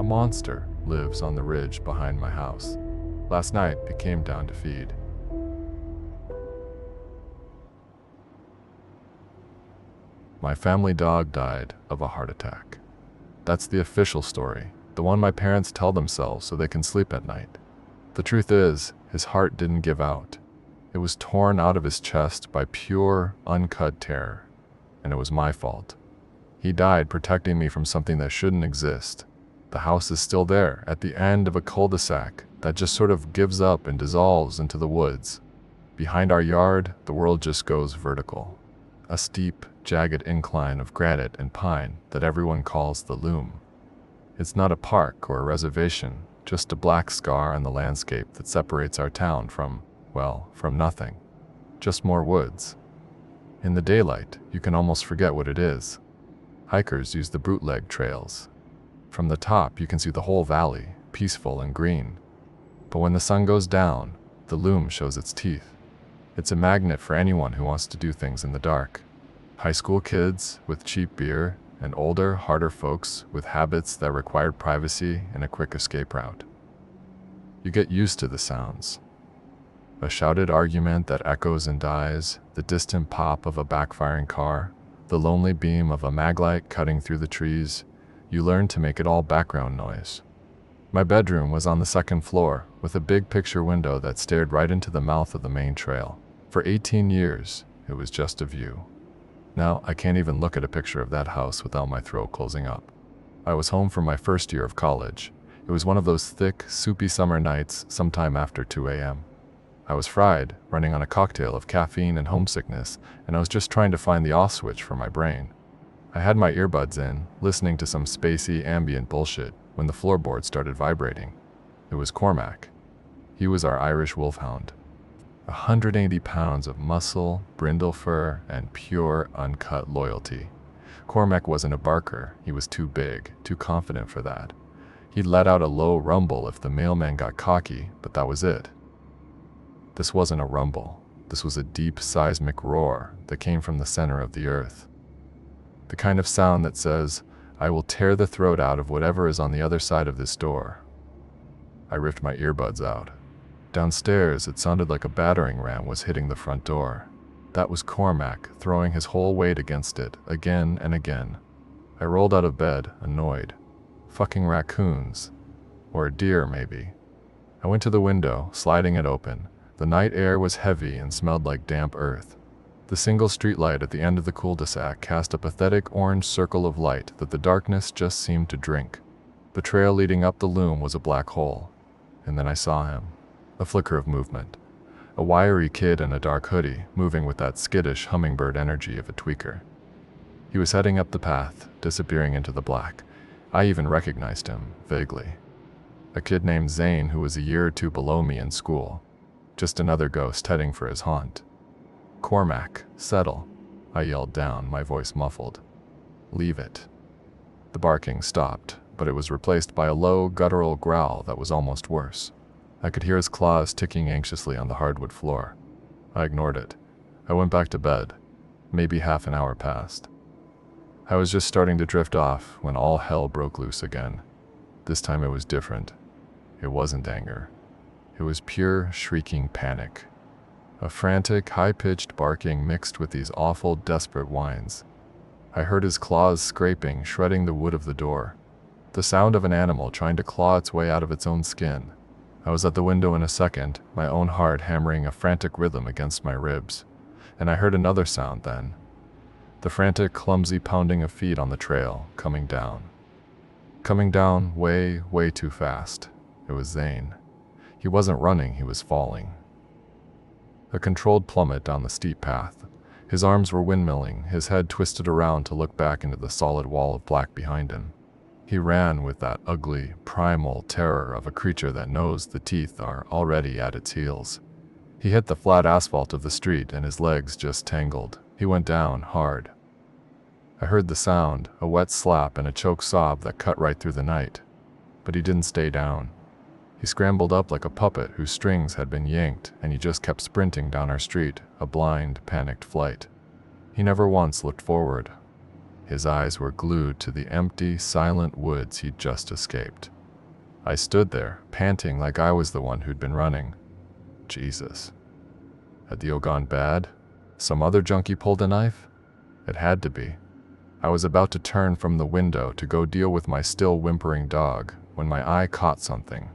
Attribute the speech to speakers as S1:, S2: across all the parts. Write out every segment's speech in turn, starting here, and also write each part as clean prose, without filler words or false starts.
S1: monster lives on the ridge behind my house. Last night, it came down to feed. My family dog died of a heart attack. That's the official story, the one my parents tell themselves so they can sleep at night. The truth is, his heart didn't give out. It was torn out of his chest by pure, uncut terror, and it was my fault. He died protecting me from something that shouldn't exist. The house is still there, at the end of a cul-de-sac that just sort of gives up and dissolves into the woods. Behind our yard, the world just goes vertical. A steep, jagged incline of granite and pine that everyone calls the loom. It's not a park or a reservation, just a black scar on the landscape that separates our town from nothing. Just more woods. In the daylight, you can almost forget what it is. Hikers use the bootleg trails. From the top, you can see the whole valley, peaceful and green. But when the sun goes down, the loom shows its teeth. It's a magnet for anyone who wants to do things in the dark. High school kids with cheap beer, and older, harder folks with habits that required privacy and a quick escape route. You get used to the sounds. A shouted argument that echoes and dies, the distant pop of a backfiring car, the lonely beam of a maglite cutting through the trees. You learn to make it all background noise. My bedroom was on the second floor, with a big picture window that stared right into the mouth of the main trail. For 18 years, it was just a view. Now, I can't even look at a picture of that house without my throat closing up. I was home for my first year of college. It was one of those thick, soupy summer nights sometime after 2 a.m. I was fried, running on a cocktail of caffeine and homesickness, and I was just trying to find the off switch for my brain. I had my earbuds in, listening to some spacey ambient bullshit, when the floorboard started vibrating. It was Cormac. He was our Irish wolfhound. 180 pounds of muscle, brindle fur, and pure, uncut loyalty. Cormac wasn't a barker. He was too big, too confident for that. He'd let out a low rumble if the mailman got cocky, but that was it. This wasn't a rumble. This was a deep, seismic roar that came from the center of the earth. The kind of sound that says, "I will tear the throat out of whatever is on the other side of this door." I ripped my earbuds out. Downstairs, it sounded like a battering ram was hitting the front door. That was Cormac throwing his whole weight against it, again and again. I rolled out of bed, annoyed. Fucking raccoons. Or a deer, maybe. I went to the window, sliding it open. The night air was heavy and smelled like damp earth. The single streetlight at the end of the cul-de-sac cast a pathetic orange circle of light that the darkness just seemed to drink. The trail leading up the loom was a black hole. And then I saw him. A flicker of movement. A wiry kid in a dark hoodie, moving with that skittish hummingbird energy of a tweaker. He was heading up the path, disappearing into the black. I even recognized him, vaguely. A kid named Zane who was a year or two below me in school. Just another ghost heading for his haunt. "Cormac, settle," I yelled down, my voice muffled. "Leave it." The barking stopped, but it was replaced by a low, guttural growl that was almost worse. I could hear his claws ticking anxiously on the hardwood floor. I ignored it. I went back to bed. Maybe half an hour passed. I was just starting to drift off when all hell broke loose again. This time it was different. It wasn't anger. It was pure, shrieking panic. A frantic, high-pitched barking mixed with these awful, desperate whines. I heard his claws scraping, shredding the wood of the door. The sound of an animal trying to claw its way out of its own skin. I was at the window in a second, my own heart hammering a frantic rhythm against my ribs. And I heard another sound then. The frantic, clumsy pounding of feet on the trail, coming down. Coming down way, way too fast. It was Zane. He wasn't running, he was falling. A controlled plummet down the steep path. His arms were windmilling, his head twisted around to look back into the solid wall of black behind him. He ran with that ugly, primal terror of a creature that knows the teeth are already at its heels. He hit the flat asphalt of the street and his legs just tangled. He went down hard. I heard the sound, a wet slap and a choked sob that cut right through the night. But he didn't stay down. He scrambled up like a puppet whose strings had been yanked, and he just kept sprinting down our street, a blind, panicked flight. He never once looked forward. His eyes were glued to the empty, silent woods he'd just escaped. I stood there, panting like I was the one who'd been running. Jesus. Had the deal gone bad? Some other junkie pulled a knife? It had to be. I was about to turn from the window to go deal with my still whimpering dog when my eye caught something.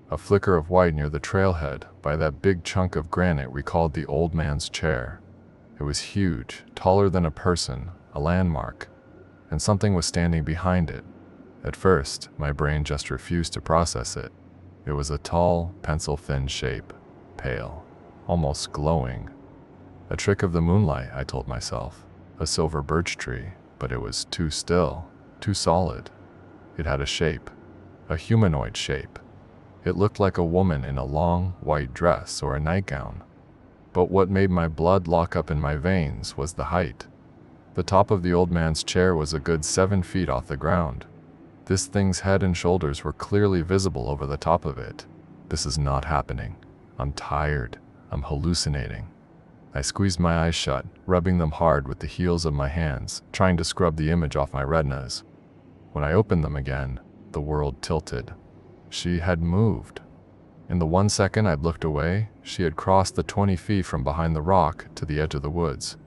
S1: A flicker of white near the trailhead by that big chunk of granite we called the old man's chair. It was huge, taller than a person, a landmark, and something was standing behind it. At first, my brain just refused to process it. It was a tall, pencil-thin shape, pale, almost glowing. A trick of the moonlight, I told myself. A silver birch tree, but it was too still, too solid. It had a shape, a humanoid shape. It looked like a woman in a long, white dress or a nightgown. But what made my blood lock up in my veins was the height. The top of the old man's chair was a good 7 feet off the ground. This thing's head and shoulders were clearly visible over the top of it. This is not happening. I'm tired. I'm hallucinating. I squeezed my eyes shut, rubbing them hard with the heels of my hands, trying to scrub the image off my retinas. When I opened them again, the world tilted. She had moved. In the 1 second I'd looked away, she had crossed the 20 feet from behind the rock to the edge of the woods.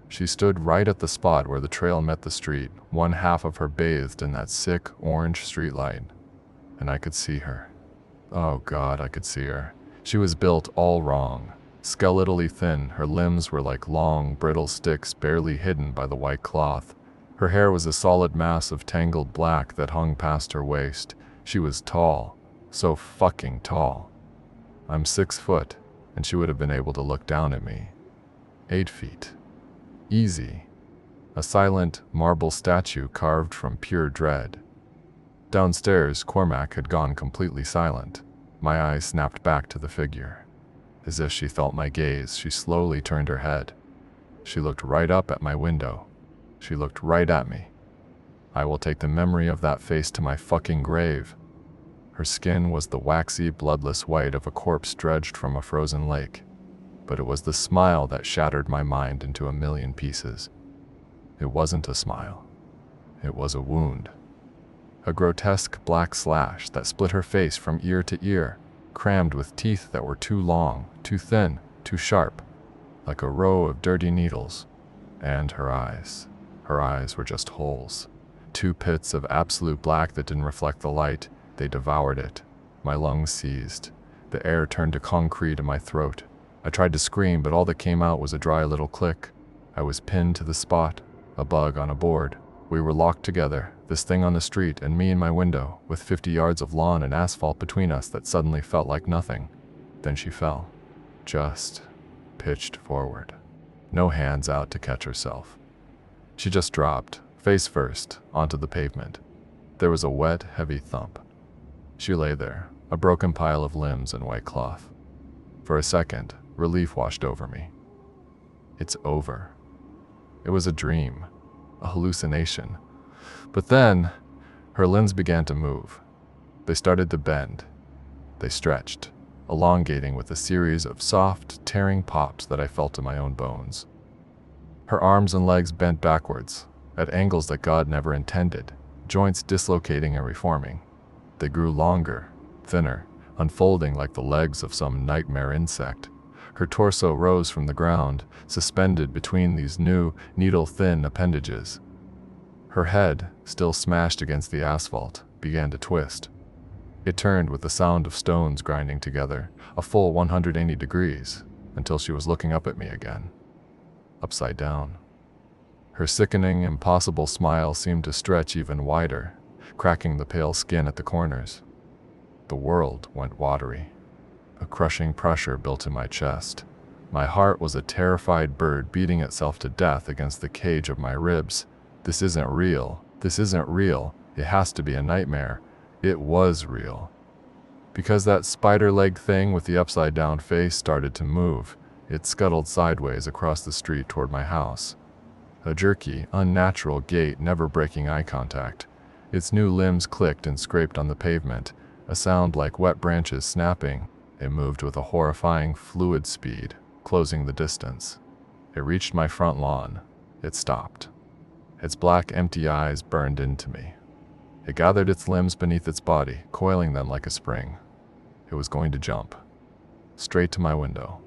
S1: She stood right at the spot where the trail met the street, one half of her bathed in that sick orange streetlight. And I could see her. Oh God, I could see her. She was built all wrong. Skeletally thin, her limbs were like long, brittle sticks barely hidden by the white cloth. Her hair was a solid mass of tangled black that hung past her waist. She was tall, so fucking tall. I'm 6 foot, and she would have been able to look down at me. 8 feet. Easy. A silent, marble statue carved from pure dread. Downstairs, Cormac had gone completely silent. My eyes snapped back to the figure. As if she felt my gaze, she slowly turned her head. She looked right up at my window. She looked right at me. I will take the memory of that face to my fucking grave. Her skin was the waxy, bloodless white of a corpse dredged from a frozen lake. But it was the smile that shattered my mind into a million pieces. It wasn't a smile. It was a wound. A grotesque black slash that split her face from ear to ear, crammed with teeth that were too long, too thin, too sharp, like a row of dirty needles. And her eyes. Her eyes were just holes. 2 pits of absolute black that didn't reflect the light. They devoured it. My lungs seized. The air turned to concrete in my throat. I tried to scream, but all that came out was a dry little click. I was pinned to the spot, a bug on a board. We were locked together, this thing on the street and me in my window, with 50 yards of lawn and asphalt between us that suddenly felt like nothing. Then she fell. Just pitched forward. No hands out to catch herself. She just dropped, face first, onto the pavement. There was a wet, heavy thump. She lay there, a broken pile of limbs and white cloth. For a second, relief washed over me. It's over. It was a dream, a hallucination. But then, her limbs began to move. They started to bend. They stretched, elongating with a series of soft, tearing pops that I felt in my own bones. Her arms and legs bent backwards, at angles that God never intended, joints dislocating and reforming. They grew longer, thinner, unfolding like the legs of some nightmare insect. Her torso rose from the ground, suspended between these new, needle-thin appendages. Her head, still smashed against the asphalt, began to twist. It turned with the sound of stones grinding together, a full 180 degrees, until she was looking up at me again. Upside down. Her sickening, impossible smile seemed to stretch even wider, cracking the pale skin at the corners. The world went watery. A crushing pressure built in my chest. My heart was a terrified bird beating itself to death against the cage of my ribs. This isn't real. This isn't real. It has to be a nightmare. It was real. Because that spider leg thing with the upside down face started to move, it scuttled sideways across the street toward my house. A jerky, unnatural gait, never breaking eye contact. Its new limbs clicked and scraped on the pavement, a sound like wet branches snapping. It moved with a horrifying, fluid speed, closing the distance. It reached my front lawn. It stopped. Its black, empty eyes burned into me. It gathered its limbs beneath its body, coiling them like a spring. It was going to jump. Straight to my window.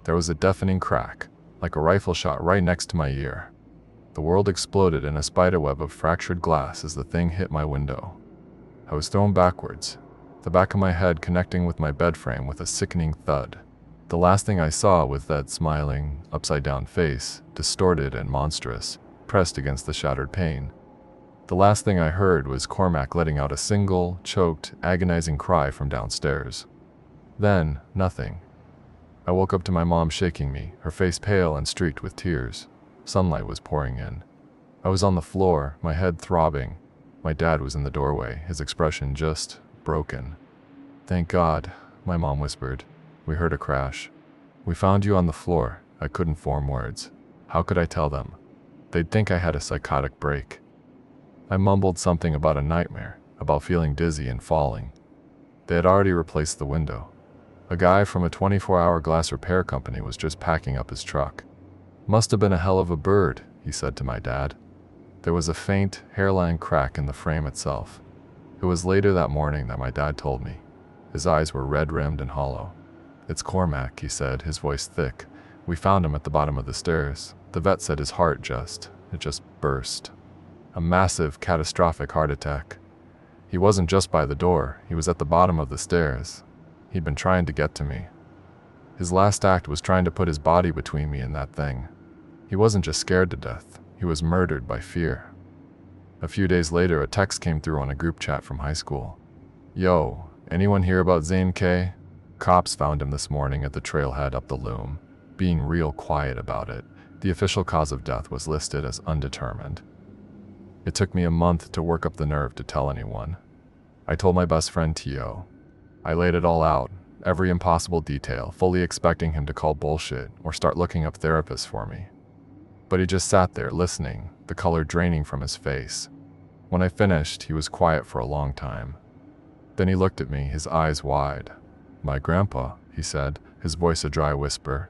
S1: There was a deafening crack, like a rifle shot right next to my ear. The world exploded in a spiderweb of fractured glass as the thing hit my window. I was thrown backwards, the back of my head connecting with my bed frame with a sickening thud. The last thing I saw was that smiling, upside-down face, distorted and monstrous, pressed against the shattered pane. The last thing I heard was Cormac letting out a single, choked, agonizing cry from downstairs. Then, nothing. I woke up to my mom shaking me, her face pale and streaked with tears. Sunlight was pouring in. I was on the floor, my head throbbing. My dad was in the doorway, his expression just broken. "Thank God," my mom whispered. "We heard a crash. We found you on the floor." I couldn't form words. How could I tell them? They'd think I had a psychotic break. I mumbled something about a nightmare, about feeling dizzy and falling. They had already replaced the window. A guy from a 24-hour glass repair company was just packing up his truck. "Must have been a hell of a bird," he said to my dad. There was a faint, hairline crack in the frame itself. It was later that morning that my dad told me. His eyes were red-rimmed and hollow. "It's Cormac," he said, his voice thick. "We found him at the bottom of the stairs. The vet said his heart just burst. A massive, catastrophic heart attack. He wasn't just by the door, he was at the bottom of the stairs. He'd been trying to get to me. His last act was trying to put his body between me and that thing. He wasn't just scared to death, he was murdered by fear." A few days later, a text came through on a group chat from high school. "Yo, anyone hear about Zane K? Cops found him this morning at the trailhead up the loom, being real quiet about it. The official cause of death was listed as undetermined." It took me a month to work up the nerve to tell anyone. I told my best friend T.O. I laid it all out, every impossible detail, fully expecting him to call bullshit or start looking up therapists for me. But he just sat there listening, the color draining from his face. When I finished, he was quiet for a long time. Then he looked at me, his eyes wide. "My grandpa," he said, his voice a dry whisper.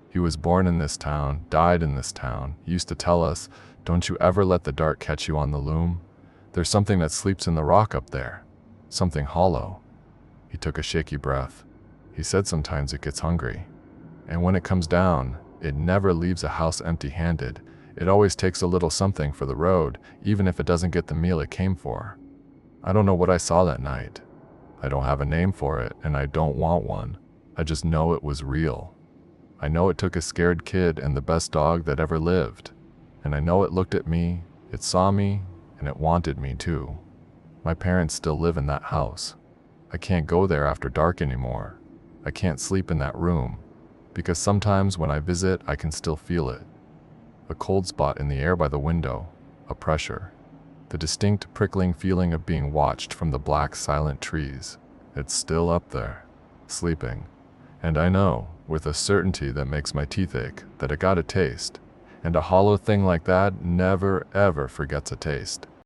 S1: "He was born in this town, died in this town. He used to tell us, 'Don't you ever let the dark catch you on the loom. There's something that sleeps in the rock up there. Something hollow.'" He took a shaky breath. He said sometimes it gets hungry. And when it comes down, it never leaves a house empty-handed. It always takes a little something for the road, even if it doesn't get the meal it came for. I don't know what I saw that night. I don't have a name for it, and I don't want one. I just know it was real. I know it took a scared kid and the best dog that ever lived. And I know it looked at me, it saw me, and it wanted me too. My parents still live in that house. I can't go there after dark anymore. I can't sleep in that room, because sometimes when I visit, I can still feel it. A cold spot in the air by the window, a pressure. The distinct prickling feeling of being watched from the black, silent trees. It's still up there, sleeping. And I know, with a certainty that makes my teeth ache, that it got a taste. And a hollow thing like that never, ever forgets a taste.